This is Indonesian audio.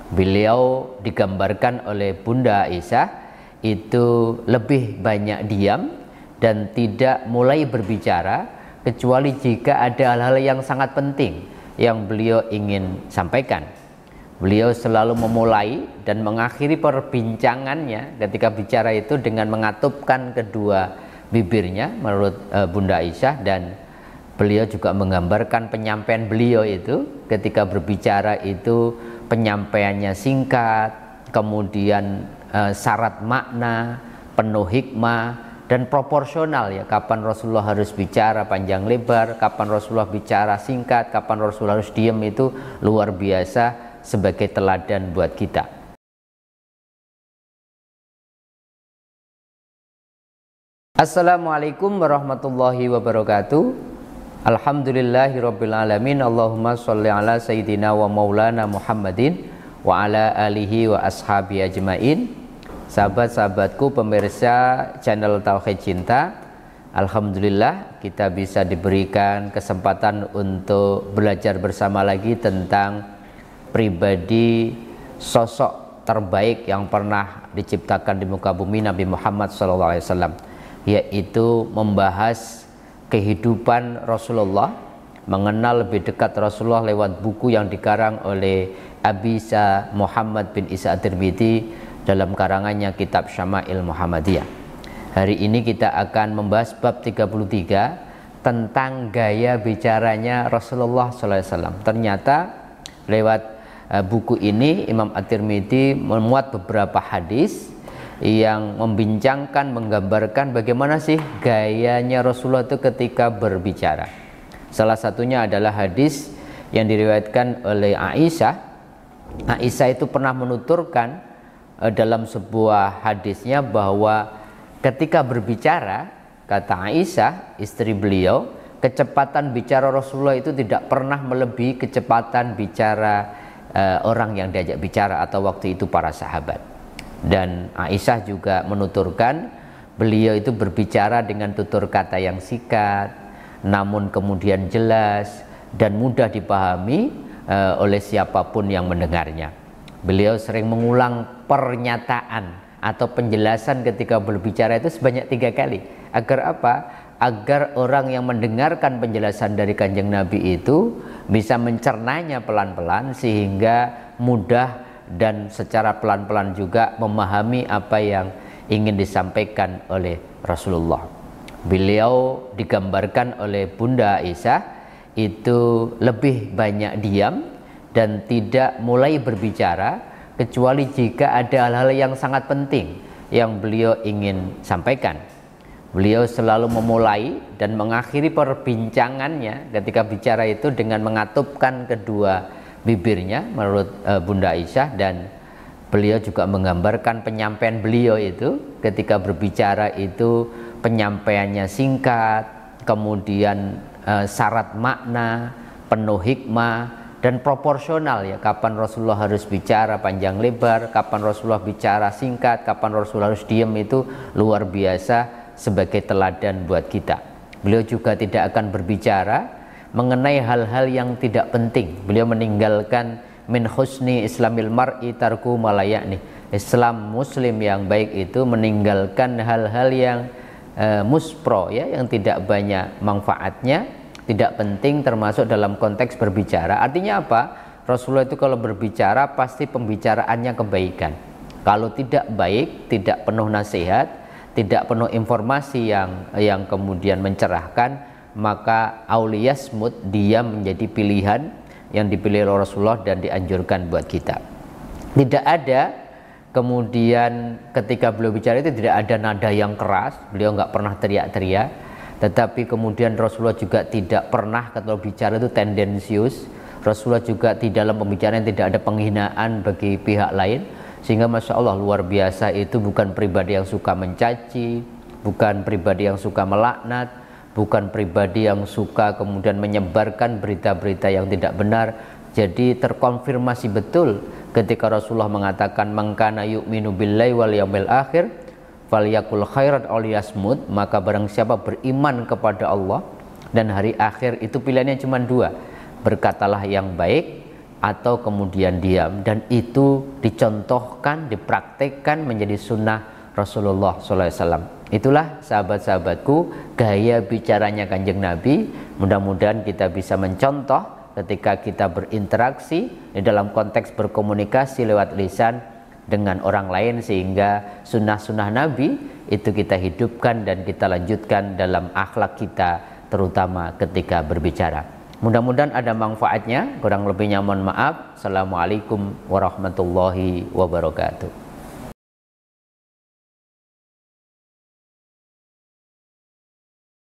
Beliau digambarkan oleh Bunda Aisyah itu lebih banyak diam dan tidak mulai berbicara kecuali jika ada hal-hal yang sangat penting yang beliau ingin sampaikan. Beliau selalu memulai dan mengakhiri perbincangannya ketika bicara itu dengan mengatupkan kedua bibirnya menurut Bunda Aisyah, dan beliau juga menggambarkan penyampaian beliau itu ketika berbicara itu penyampaiannya singkat, kemudian syarat makna, penuh hikmah dan proporsional ya. Kapan Rasulullah harus bicara panjang lebar, kapan Rasulullah bicara singkat, kapan Rasulullah harus diam, itu luar biasa sebagai teladan buat kita. Assalamualaikum warahmatullahi wabarakatuh. Alhamdulillahirabbil alamin. Allahumma sholli ala sayyidina wa maulana Muhammadin wa ala alihi wa ashabi ajmain. Sahabat-sahabatku pemirsa channel Tauhid Cinta, alhamdulillah kita bisa diberikan kesempatan untuk belajar bersama lagi tentang pribadi sosok terbaik yang pernah diciptakan di muka bumi, Nabi Muhammad SAW, yaitu membahas kehidupan Rasulullah, mengenal lebih dekat Rasulullah lewat buku yang dikarang oleh Abi Isa Muhammad bin Isa At-Tirmidzi dalam karangannya Kitab Syama'il Muhammadiyah. Hari ini kita akan membahas bab 33 tentang gaya bicaranya Rasulullah SAW. Ternyata lewat buku ini Imam At-Tirmidzi memuat beberapa hadis yang membincangkan, menggambarkan bagaimana sih gayanya Rasulullah itu ketika berbicara. Salah satunya adalah hadis yang diriwayatkan oleh Aisyah. Aisyah itu pernah menuturkan dalam sebuah hadisnya bahwa ketika berbicara, kata Aisyah istri beliau, kecepatan bicara Rasulullah itu tidak pernah melebihi kecepatan bicara orang yang diajak bicara atau waktu itu para sahabat. Dan Aisyah juga menuturkan beliau itu berbicara dengan tutur kata yang sikat, namun kemudian jelas dan mudah dipahami oleh siapapun yang mendengarnya. Beliau sering mengulang pernyataan atau penjelasan ketika berbicara itu sebanyak 3 kali. Agar apa? Agar orang yang mendengarkan penjelasan dari Kanjeng Nabi itu bisa mencernanya pelan-pelan sehingga mudah dan secara pelan-pelan juga memahami apa yang ingin disampaikan oleh Rasulullah. Beliau digambarkan oleh Bunda Aisyah itu lebih banyak diam dan tidak mulai berbicara kecuali jika ada hal-hal yang sangat penting yang beliau ingin sampaikan. Beliau selalu memulai dan mengakhiri perbincangannya ketika bicara itu dengan mengatupkan kedua bibirnya menurut Bunda Aisyah, dan beliau juga menggambarkan penyampaian beliau itu ketika berbicara itu penyampaiannya singkat, kemudian syarat makna, penuh hikmah dan proporsional ya. Kapan Rasulullah harus bicara panjang lebar, kapan Rasulullah bicara singkat, kapan Rasulullah harus diam, itu luar biasa sebagai teladan buat kita. Beliau juga tidak akan berbicara mengenai hal-hal yang tidak penting. Beliau meninggalkan min husni islamil mar'i tarku malayani. Islam muslim yang baik itu meninggalkan hal-hal yang muspro ya, yang tidak banyak manfaatnya, tidak penting, termasuk dalam konteks berbicara. Artinya apa? Rasulullah itu kalau berbicara pasti pembicaraannya kebaikan. Kalau tidak baik, tidak penuh nasihat, tidak penuh informasi yang kemudian mencerahkan, maka auliyasmut, dia menjadi pilihan yang dipilih oleh Rasulullah dan dianjurkan buat kita. Tidak ada kemudian ketika beliau bicara itu tidak ada nada yang keras, beliau nggak pernah teriak-teriak, tetapi kemudian Rasulullah juga tidak pernah kalau bicara itu tendensius. Rasulullah juga di dalam pembicaraan tidak ada penghinaan bagi pihak lain, sehingga Masya Allah luar biasa. Itu bukan pribadi yang suka mencaci, bukan pribadi yang suka melaknat, bukan pribadi yang suka kemudian menyebarkan berita-berita yang tidak benar. Jadi terkonfirmasi betul ketika Rasulullah mengatakan man kana yu'minu billahi wal yaumil akhir falyakul khairan aw liyasmut, maka barang siapa beriman kepada Allah dan hari akhir, itu pilihannya cuma dua, berkatalah yang baik atau kemudian diam, dan itu dicontohkan, dipraktekkan menjadi sunnah Rasulullah SAW. Itulah sahabat-sahabatku gaya bicaranya Kanjeng Nabi. Mudah-mudahan kita bisa mencontoh ketika kita berinteraksi di dalam konteks berkomunikasi lewat lisan dengan orang lain, sehingga sunnah-sunnah Nabi itu kita hidupkan dan kita lanjutkan dalam akhlak kita, terutama ketika berbicara. Mudah-mudahan ada manfaatnya. Kurang lebihnya mohon maaf. Assalamualaikum warahmatullahi wabarakatuh.